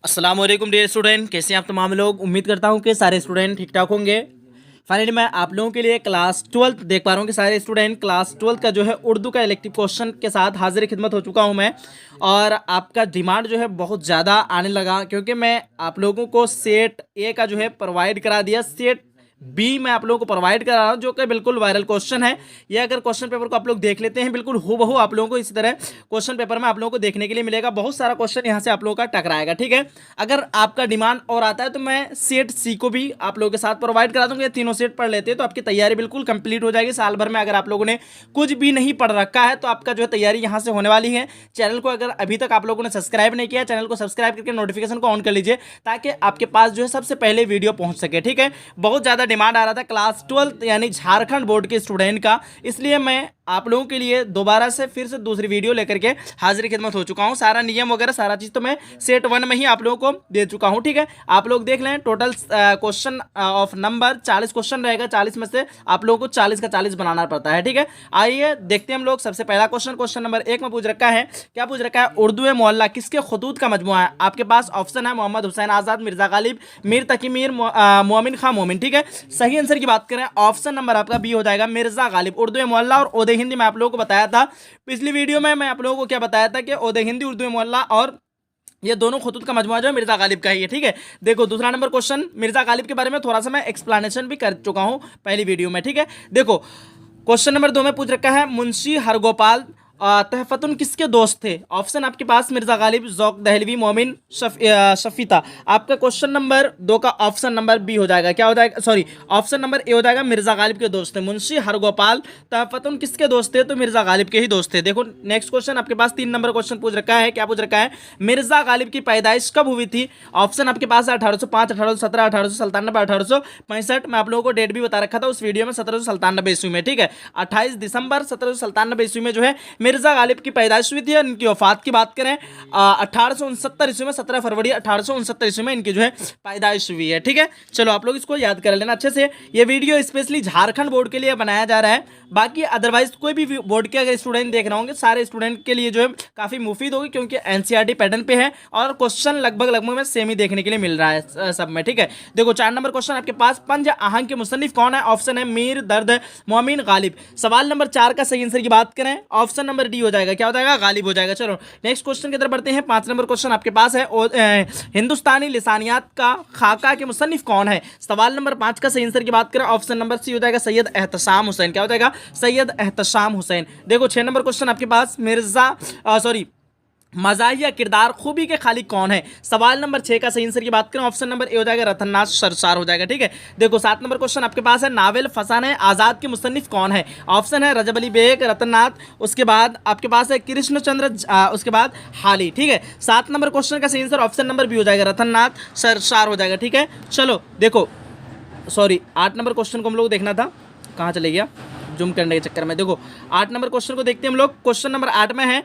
अस्सलाम वालेकुम dear student, कैसे हैं आप तमाम लोग। उम्मीद करता हूं कि सारे स्टूडेंट ठीक ठाक होंगे। फाइनली मैं आप लोगों के लिए क्लास 12 देख पा रहा हूं कि सारे स्टूडेंट क्लास 12 का जो है उर्दू का इलेक्टिव क्वेश्चन के साथ हाजिर खिदमत हो चुका हूं मैं। और आपका डिमांड जो है बहुत ज़्यादा आने लगा, क्योंकि मैं आप लोगों को सेट ए का जो है प्रोवाइड करा दिया, सेट बी मैं आप लोगों को प्रोवाइड करा रहा हूँ, जो कि बिल्कुल वायरल क्वेश्चन है। ये अगर क्वेश्चन पेपर को आप लोग देख लेते हैं, बिल्कुल हूबहू आप लोगों को इसी तरह क्वेश्चन पेपर में आप लोगों को देखने के लिए मिलेगा। बहुत सारा क्वेश्चन यहाँ से आप लोगों का टकराएगा, ठीक है। अगर आपका डिमांड और आता है तो मैं सेट सी को भी आप लोगों के साथ प्रोवाइड करा दूंगा। ये तीनों सेट पढ़ लेते हैं तो आपकी तैयारी बिल्कुल कंप्लीट हो जाएगी साल भर में। अगर आप लोगों ने कुछ भी नहीं पढ़ रखा है तो आपका जो है तैयारी यहाँ से होने वाली है। चैनल को अगर अभी तक आप लोगों ने सब्सक्राइब नहीं किया, चैनल को सब्सक्राइब करके नोटिफिकेशन को ऑन कर लीजिए, ताकि आपके पास जो है सबसे पहले वीडियो पहुंच सके, ठीक है। बहुत ज़्यादा डिमांड आ रहा था क्लास 12 यानी झारखंड बोर्ड के स्टूडेंट का, इसलिए मैं आप लोगों के लिए दोबारा से फिर से दूसरी वीडियो लेकर के हाजिर खिदमत हो चुका हूं। सारा नियम वगैरह सारा चीज़ तो मैं सेट 1 में ही आप लोगों को दे चुका हूं, ठीक है। आप लोग देख लें, total question of number 40 question रहेगा। 40 में से आप लोगों को 40 का 40 बनाना पड़ता है, ठीक है। आइए देखते हैं हम लोग। सबसे पहला क्वेश्चन, क्वेश्चन नंबर 1 में पूछ रखा है, क्या पूछ रखा है, उर्दू मोहल्ला किसके खतूत का मजमुआ है। आपके पास ऑप्शन है मोहम्मद हुसैन आज़ाद, मिर्जा गालिब, मीर तकी मीर, मोमिन खां मोमिन, ठीक है। सही आंसर की बात करें, ऑप्शन नंबर आपका बी हो जाएगा, मिर्जा गालिब। उर्दू मोहल्ला और ओदे हिंदी में आप लोगों को बताया था पिछली वीडियो में, मैं आप लोगों को क्या बताया था कि ओदे हिंदी, उर्दू मोहल्ला और ये दोनों खतूत का मजमुआ जो है मिर्जा गालिब का ही है, ठीक है। देखो दूसरा नंबर क्वेश्चन, मिर्जा गालिब के बारे में थोड़ा सा मैं एक्सप्लेनेशन भी कर चुका हूं पहली वीडियो में, ठीक है। देखो क्वेश्चन नंबर 2 में पूछ रखा है, मुंशी हरगोपाल तहफतुन किसके दोस्त थे। ऑप्शन आपके पास मिर्जा गालिब, ज़ौक दहलवी, मोमिन शफीता। आपका क्वेश्चन नंबर 2 का ऑप्शन नंबर बी हो जाएगा, क्या हो जाएगा, सॉरी ऑप्शन नंबर ए हो जाएगा, मिर्जा गालिब के दोस्त थे। मुंशी हरगोपाल तहफतुन किसके दोस्त थे, तो मिर्जा गालिब के ही दोस्त थे। देखो नेक्स्ट क्वेश्चन आपके पास 3 नंबर क्वेश्चन पूछ रखा है, क्या पूछ रखा है, मिर्जा गालिब की पैदाइश कब हुई थी। ऑप्शन आपके पास है 1805, 1817, 1897, 1865। मैं आप लोगों को डेट भी बता रखा था उस वीडियो में, 1797 ईस्वी में, ठीक है। 28 दिसंबर 1797 ईस्वी में जो है मिर्जा गालिब की पैदाइश हुई थी। और इनकी वफात की बात करें 1869 ईस्वी में, 17 फरवरी 1869 ईस्वी में इनकी जो है पैदाइश हुई है, ठीक है। चलो आप लोग इसको याद कर लेना अच्छे से। ये वीडियो स्पेशली झारखंड बोर्ड के लिए बनाया जा रहा है, बाकी अदरवाइज कोई भी बोर्ड के अगर स्टूडेंट देख रहे होंगे, सारे स्टूडेंट के लिए जो है काफ़ी मुफीद होगी, क्योंकि एनसीईआरटी पैटर्न पे है और क्वेश्चन लगभग में सेम ही देखने के लिए मिल रहा है सब में, ठीक है। देखो 4 नंबर क्वेश्चन आपके पास, पंज आहंग के मुसन्निफ कौन है। ऑप्शन है मीर दर्द मोमिन गालिब। सवाल नंबर 4 का सही आंसर की बात करें, ऑप्शन नंबर डी हो जाएगा, क्या हो जाएगा, गालिब हो जाएगा। चलो नेक्स्ट क्वेश्चन की तरफ बढ़ते हैं। 5 नंबर क्वेश्चन आपके पास है, हिंदुस्तानी लिसानियात का खाका के मुसन्निफ कौन है। सवाल नंबर 5 का सही आंसर की बात करें, ऑप्शन नंबर सी हो जाएगा, सैयद एहतशाम हुसैन। क्या हो जाएगा, सैयद एहतशाम हुसैन। देखो 6 नंबर क्वेश्चन आपके पास, मज़ाहिया किरदार खूबी के खालिक कौन है। सवाल नंबर 6 का सही आंसर की बात करें, ऑप्शन नंबर ए हो जाएगा, रतननाथ सरसार हो जाएगा, ठीक है। देखो 7 नंबर क्वेश्चन आपके पास है, नावल फसाने आज़ाद के मुसन्निफ कौन है। ऑप्शन है रजब अली बेग, रतननाथ, उसके बाद आपके पास है कृष्णचंद्र, उसके बाद हाली, ठीक है। 7 नंबर क्वेश्चन का सही आंसर ऑप्शन नंबर बी हो जाएगा, रतननाथ सरसार हो जाएगा, ठीक है। चलो देखो सॉरी 8 नंबर क्वेश्चन को हम लोग देखना था, कहाँ चले गया जूम करने के चक्कर में। देखो 8 नंबर क्वेश्चन को देखते हैं हम लोग। क्वेश्चन नंबर 8 में है,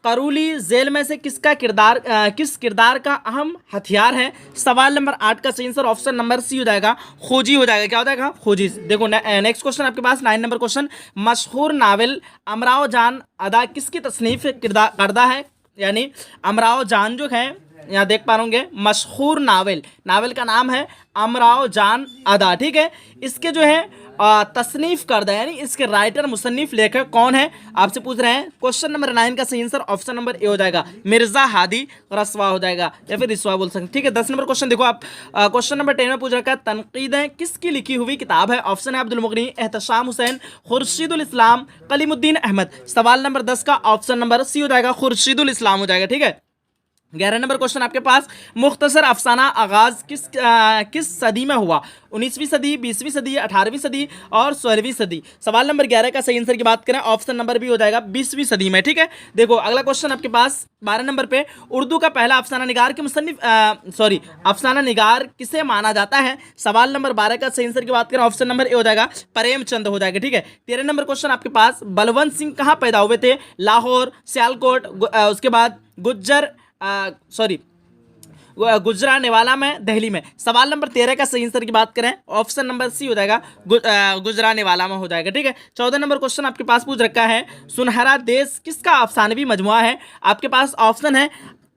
करूली जेल में से किस किरदार का अहम हथियार है। सवाल नंबर 8 का सही आंसर ऑप्शन नंबर सी हो जाएगा, खोजी हो जाएगा, क्या हो जाएगा, खोजी। देखो नेक्स्ट क्वेश्चन आपके पास 9 नंबर क्वेश्चन, मशहूर नावल अमराव जान अदा किसकी तसनीफ करदा है। यानी अमराव जान जो है, यहाँ देख पा होंगे, मशहूर नावल का नाम है अमराव जान अदा, ठीक है। इसके जो है तसनीफ करदा यानी इसके राइटर मुसन्निफ लेखक कौन है, आपसे पूछ रहे हैं। क्वेश्चन नंबर 9 का सही आंसर ऑप्शन नंबर ए हो जाएगा, मिर्जा हादी रसवा हो जाएगा, या फिर रिसवा बोल सकते हैं, ठीक है। 10 नंबर क्वेश्चन देखो आप, क्वेश्चन नंबर 10 में पूछ रखा है, तनकीदें किसकी लिखी हुई किताब है। ऑप्शन है अब्दुल मुगनी, एहतशाम हुसैन, खुर्शीदुल इस्लाम, कलीमुद्दीन अहमद। सवाल नंबर 10 का ऑप्शन नंबर सी हो जाएगा, खुर्शीदुल इस्लाम हो जाएगा, ठीक है। 11 नंबर क्वेश्चन आपके पास, मुख्तसर अफसाना आगाज किस सदी में हुआ। 19वीं सदी, 20वीं सदी, 18वीं सदी और 16वीं सदी। सवाल नंबर 11 का सही आंसर की बात करें, ऑप्शन नंबर भी हो जाएगा 20वीं सदी में, ठीक है। देखो अगला क्वेश्चन आपके पास 12 नंबर पे, उर्दू का पहला अफसाना निगार के मुसन्निफ अफसाना निगार किसे माना जाता है। सवाल नंबर 12 का सही आंसर की बात करें, ऑप्शन नंबर ए हो जाएगा, प्रेमचंद हो जाएगा, ठीक है। 13 नंबर क्वेश्चन आपके पास, बलवंत सिंह कहाँ पैदा हुए थे। लाहौर, सियालकोट, उसके बाद गुजरानेवाला में, दिल्ली में। सवाल नंबर 13 का सही आंसर की बात करें, ऑप्शन नंबर सी हो जाएगा, गुजरानेवाला में हो जाएगा, ठीक है। 14 नंबर क्वेश्चन आपके पास पूछ रखा है, सुनहरा देश किसका अफसानवी मजमुआ है। आपके पास ऑप्शन है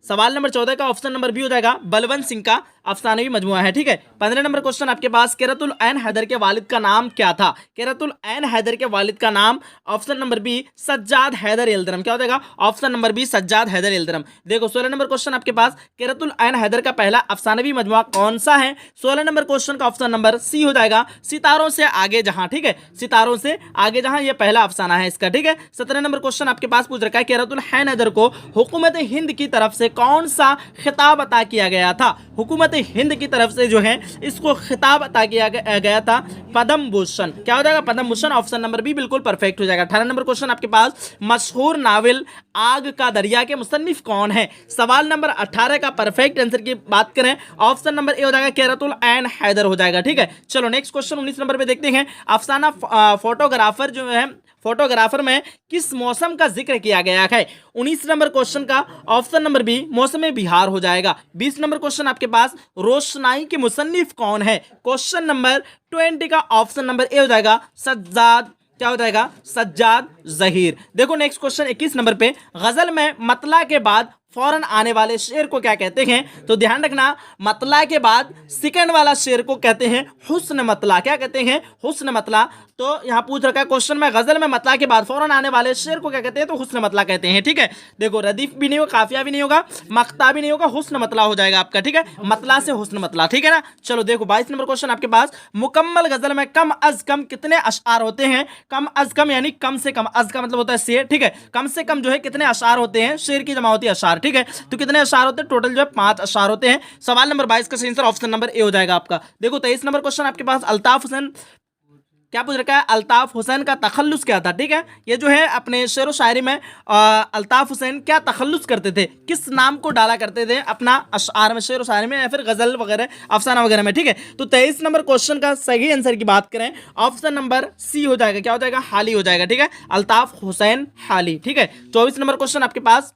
सवाल नंबर 14 का ऑप्शन नंबर बी हो जाएगा बलवंत सिंह का अफसानवी मजमुआ है। ठीक है, 15 नंबर क्वेश्चन आपके पास, किरतुल ऐन हैदर के वालिद का नाम क्या था? किरतुल ऐन हैदर के वालिद का नाम option number B Sajjad Haider Yildirim. क्या हो जाएगा? Option number B Sajjad Haider Yildirim. देखो 16 नंबर क्वेश्चन आपके पास, किरतुल ऐन हैदर का पहला अफसानवी मजमुआ कौन सा है? 16 नंबर क्वेश्चन का ऑप्शन नंबर सी हो जाएगा सितारों से आगे जहां। ठीक है, सितारों से आगे जहां, ये पहला अफसाना है इसका। ठीक है, 17 नंबर क्वेश्चन आपके पास पूछ रखा है, किरतुल ऐन हैदर को हुकूमत हिंद की तरफ से कौन सा खिताब अता किया गया था? हुकूमत हिंद की तरफ से जो है इसको खिताब अता किया गया था पद्म भूषण। क्या हो जाएगा? Padma Bhushan. Option number B बिल्कुल परफेक्ट हो जाएगा। 18 नंबर क्वेश्चन आपके पास, मशहूर नावल आग का दरिया के मुसन्निफ कौन है? सवाल नंबर 18 का परफेक्ट आंसर की बात करें, ऑप्शन नंबर ए हो जाएगा किरतुल ऐन हैदर हो जाएगा। ठीक है, चलो नेक्स्ट क्वेश्चन 19 नंबर पे देखते हैं। अफसाना फोटोग्राफर जो है, फोटोग्राफर में किस मौसम का जिक्र किया गया है? 19 नंबर क्वेश्चन का ऑप्शन नंबर बी मौसम बिहार हो जाएगा। 20 नंबर क्वेश्चन आपके पास, रोशनाई के मुसन्निफ कौन है? क्वेश्चन नंबर 20 का ऑप्शन नंबर ए हो जाएगा सज्जाद, क्या हो जाएगा? सज्जाद जहीर। देखो नेक्स्ट क्वेश्चन 21 नंबर पे, गजल में मतला के बाद फौरन आने वाले शेर को क्या कहते हैं? तो ध्यान रखना, मतला के बाद सेकंड वाला शेर को कहते हैं हुस्न मतला। क्या कहते हैं? हुस्न मतला। तो यहां पूछ रखा है क्वेश्चन में, गजल में मतला के बाद फौरन आने वाले शेर को क्या कहते हैं? तो हुस्न मतला कहते हैं। ठीक है, देखो रदीफ भी नहीं होगा, काफिया भी नहीं होगा, मक्ता भी नहीं होगा, हुस्न मतला हो जाएगा आपका। ठीक है, मतला से हुस्न मतला। ठीक है ना, चलो देखो 22 नंबर क्वेश्चन आपके पास, मुकम्मल गजल में कम अज कम कितने अशआर होते हैं? कम अज कम यानी कम से कम, अज का मतलब होता है शेर। ठीक है, कम से कम जो है कितने अशआर होते हैं? शेर की जमा होती है अशआर। ठीक है, तो कितने अशआर होते हैं? टोटल जो है 5 अशआर होते हैं। सवाल नंबर 22 का सही आंसर ऑप्शन नंबर ए हो जाएगा आपका। देखो 23 नंबर क्वेश्चन आपके पास, अल्ताफ हुसैन, क्या पूछ रखा है? अल्ताफ हुसैन का तखल्लुस क्या था? ठीक है, ये जो है अपने शेर व शायरी में अल्ताफ हुसैन क्या तखल्लुस करते थे? किस नाम को डाला करते थे अपना अशआर में, शेर व शायरी में, या फिर गजल वगैरह, अफसाना वगैरह में? ठीक है, तो 23 नंबर क्वेश्चन का सही आंसर की बात करें, ऑप्शन नंबर सी हो जाएगा। क्या हो जाएगा? हाली हो जाएगा। ठीक है, अल्ताफ हुसैन हाली। ठीक है, 24 नंबर क्वेश्चन आपके पास,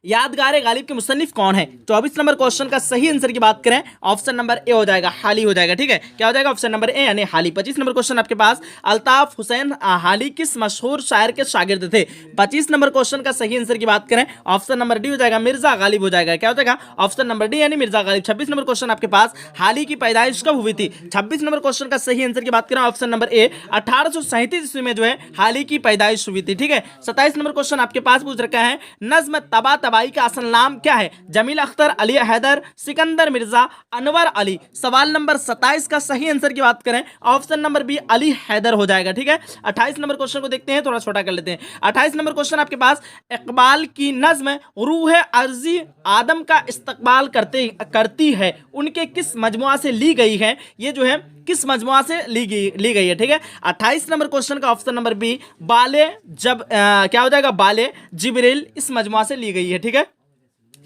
यादगार गालिब के मुसन्निफ कौन है? 24 नंबर क्वेश्चन का सही आंसर की बात करें, ऑप्शन नंबर ए हो जाएगा हाली हो जाएगा। ठीक है, क्या हो जाएगा? ऑप्शन नंबर ए यानी हाली। 25 नंबर क्वेश्चन आपके पास, अल्ताफ हुसैन हाली किस मशहूर शायर के शागिर्द थे? 25 नंबर क्वेश्चन का सही आंसर की बात करें, ऑप्शन नंबर डी हो जाएगा मिर्जा गालिब हो जाएगा। क्या हो जाएगा? ऑप्शन नंबर डी यानी मिर्जा गालिब। 26 नंबर क्वेश्चन आपके पास, हाली की पैदाइश कब हुई थी? 26 नंबर क्वेश्चन का सही आंसर की बात करें, ऑप्शन नंबर ए 1837 ईस्वी में जो है हाली की पैदाइश हुई थी। ठीक है, 27 नंबर क्वेश्चन आपके पास पूछ रखा है, नज्म तबा तबाई का असल नाम क्या है? जमील अख्तर, अली हैदर, सिकंदर मिर्जा, अनवर अली। सवाल नंबर 27 का सही आंसर की बात करें, option number B Ali Haider हो जाएगा। ठीक है, 28 नंबर क्वेश्चन को देखते हैं, थोड़ा छोटा कर लेते हैं। 28 नंबर क्वेश्चन आपके पास, इकबाल की नज्म रूह अर्जी आदम का इस्तकबाल करती है, उनके किस मजमुआ से ली गई है? ये जो है किस मजमुआ से ली गई है? ठीक है, 28 नंबर क्वेश्चन का ऑप्शन नंबर बी बाले क्या हो जाएगा? बाले जिब्रील, इस मजमुआ से ली गई है। ठीक है,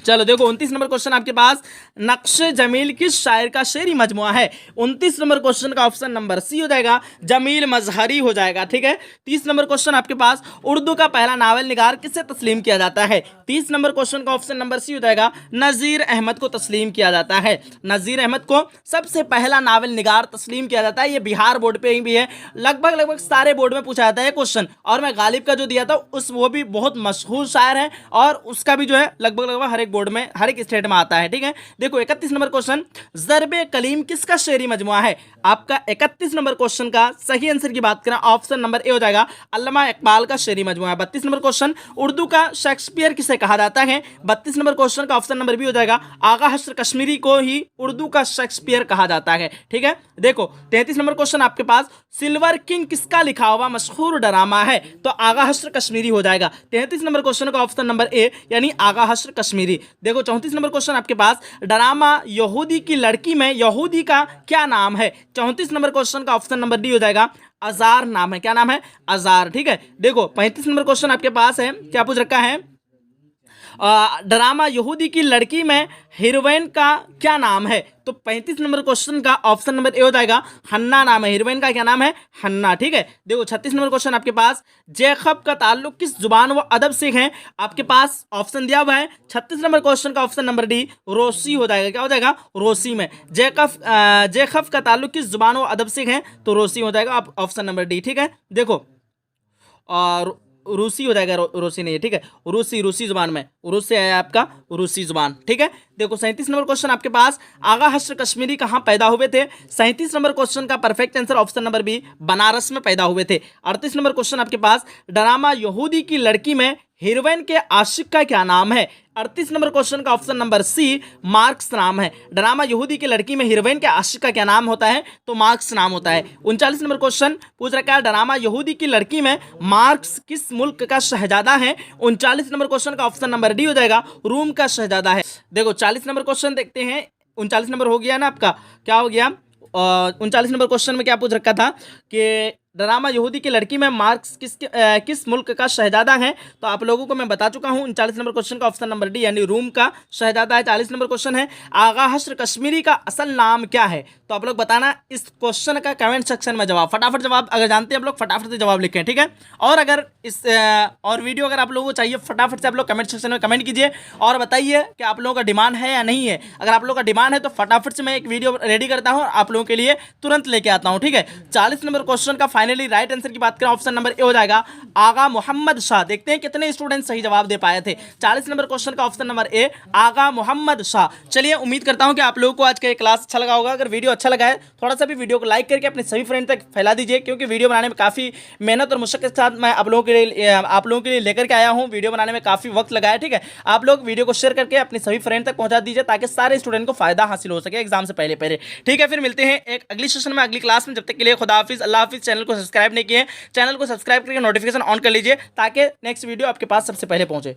चलो देखो 29 नंबर क्वेश्चन आपके पास, नक्शे जमील किस शायर का शेरी मजमुआ है? 29 नंबर क्वेश्चन का ऑप्शन नंबर सी हो जाएगा जमील मजहरी हो जाएगा। ठीक है, 30 नंबर क्वेश्चन आपके पास, उर्दू का पहला नावल निगार किसे तस्लीम किया जाता है? 30 नंबर क्वेश्चन का ऑप्शन नंबर सी हो जाएगा नज़ीर अहमद को तस्लीम किया जाता है। नज़ीर अहमद को सबसे पहला नावल निगार तस्लीम किया जाता है। ये बिहार बोर्ड पे ही भी है, लगभग सारे बोर्ड में पूछा जाता है क्वेश्चन, और मैं गालिब का जो दिया था वो भी बहुत मशहूर शायर है, और उसका भी जो है लगभग हर एक बोर्ड में, हर एक स्टेट में आता है। ठीक है, देखो 31 नंबर क्वेश्चन, ज़र्बे कलीम किसका शेरी मजमुआ है? आपका 31 नंबर क्वेश्चन का सही आंसर की बात करें, ऑप्शन नंबर ए हो जाएगा अल्लामा इकबाल का शेरी मजमुआ है। 32 नंबर क्वेश्चन, उर्दू का शेक्सपियर किसे कहा जाता है? 32 नंबर क्वेश्चन का ऑप्शन नंबर बी हो जाएगा आगा हश्र कश्मीरी को ही उर्दू का शेक्सपियर कहा जाता है। ठीक है, देखो 33 नंबर क्वेश्चन आपके पास, सिल्वर किंग किसका लिखा हुआ मशहूर ड्रामा है? तो आगा हश्र कश्मीरी हो जाएगा। 33 नंबर क्वेश्चन का ऑप्शन नंबर ए यानी आगा हश्र कश्मीरी। देखो 34 नंबर क्वेश्चन आपके पास, ड्रामा यहूदी की लड़की में यहूदी का क्या नाम है? 34 नंबर क्वेश्चन का ऑप्शन नंबर डी हो जाएगा अजार नाम है। क्या नाम है? अजार। ठीक है, देखो 35 नंबर क्वेश्चन आपके पास है, क्या पूछ रखा है? ड्रामा यहूदी की लड़की में हीरोइन का क्या नाम है? तो 35 नंबर क्वेश्चन का ऑप्शन नंबर ए हो जाएगा हन्ना नाम है। हीरोइन का क्या नाम है? हन्ना। ठीक है, देखो 36 नंबर क्वेश्चन आपके पास, जैकब का ताल्लुक किस जुबान व अदब से है? आपके पास ऑप्शन दिया हुआ है। 36 नंबर क्वेश्चन का ऑप्शन नंबर डी रोसी हो जाएगा। क्या हो जाएगा? रोसी में। जैकब का ताल्लुक किस जुबान व अदब से है? तो रोसी हो जाएगा ऑप्शन नंबर डी। ठीक है, देखो और रूसी हो जाएगा, रूसी नहीं है, ठीक है, रूसी जुबान में उरुस से आया आपका रूसी जुबान, ठीक है। देखो 37 नंबर क्वेश्चन आपके पास, आगा हश्र कश्मीरी कहाँ पैदा हुए थे? 37 नंबर क्वेश्चन का perfect answer option number B, Banaras में पैदा हुए थे। 38 नंबर क्वेश्चन आपके पास, ड्रामा यहूदी की लड़की में हीरोइन के आशिक का क्या नाम है? 38 नंबर क्वेश्चन का ऑप्शन नंबर सी, मार्क्स नाम है। ड्रामा यहूदी की लड़की में हीरोइन के आशिक का क्या नाम होता है? तो मार्क्स नाम होता है। 39 नंबर क्वेश्चन पूछ रखा है, ड्रामा यहूदी की लड़की में मार्क्स किस मुल्क का शहजादा है? 39 नंबर क्वेश्चन का ऑप्शन नंबर डी हो जाएगा, रूम का शहजादा है। देखो 40 नंबर क्वेश्चन देखते हैं, 39 नंबर हो गया ना आपका, क्या हो गया? 39 नंबर क्वेश्चन में क्या पूछ रखा था कि ड्रामा यहूदी की लड़की में मार्क्स किस मुल्क का शहजादा है? तो आप लोगों को मैं बता चुका हूं, 39 नंबर क्वेश्चन का ऑप्शन नंबर डी यानी रूम का शहजादा है। 40 नंबर क्वेश्चन है, आगा हश्र कश्मीरी का असल नाम क्या है? तो आप लोग बताना इस क्वेश्चन का कमेंट सेक्शन में जवाब, फटाफट जवाब, अगर जानते हैं आप लोग फटाफट से जवाब लिखें, ठीक है। और अगर इस और वीडियो अगर आप लोगों को चाहिए, फटाफट से आप लोग कमेंट सेक्शन में कमेंट कीजिए और बताइए कि आप लोगों का डिमांड है या नहीं है। अगर आप लोगों का डिमांड है तो फटाफट से मैं एक वीडियो रेडी करता हूँ और आप लोगों के लिए तुरंत लेके आता हूँ, ठीक है। 40 नंबर क्वेश्चन का फाइनली राइट आंसर की बात करें, ऑप्शन नंबर ए हो जाएगा, आगा मोहम्मद शाह। देखते हैं कितने स्टूडेंट सही जवाब दे पाए थे। 40 नंबर क्वेश्चन का ऑप्शन नंबर ए, आगा मोहम्मद शाह। चलिए, उम्मीद करता हूं कि आप लोगों को आज का ये क्लास अच्छा लगा होगा। अगर वीडियो अच्छा लगा है, थोड़ा सा भी वीडियो को लाइक करके अपने सभी फ्रेंड तक फैला दीजिए, क्योंकि वीडियो बनाने में काफ़ी मेहनत और मुश्किल के साथ मैं आप लोगों के लिए लेकर के आया हूँ। वीडियो बनाने में काफ़ी वक्त लगा है, ठीक है। आप लोग वीडियो को शेयर करके अपने सभी फ्रेंड तक पहुंचा दीजिए, ताकि सारे स्टूडेंट को फायदा हासिल हो सके एग्जाम से पहले पहले, ठीक है। फिर मिलते हैं एक अगली सेशन में, अगली क्लास में। जब तक के लिए खुदा हाफिज, अल्लाह हाफिज। चैनल को सब्सक्राइब नहीं किए, चैनल को सब्सक्राइब करके नोटिफिकेशन ऑन कर लीजिए, ताकि नेक्स्ट वीडियो आपके पास सबसे पहले पहुंचे।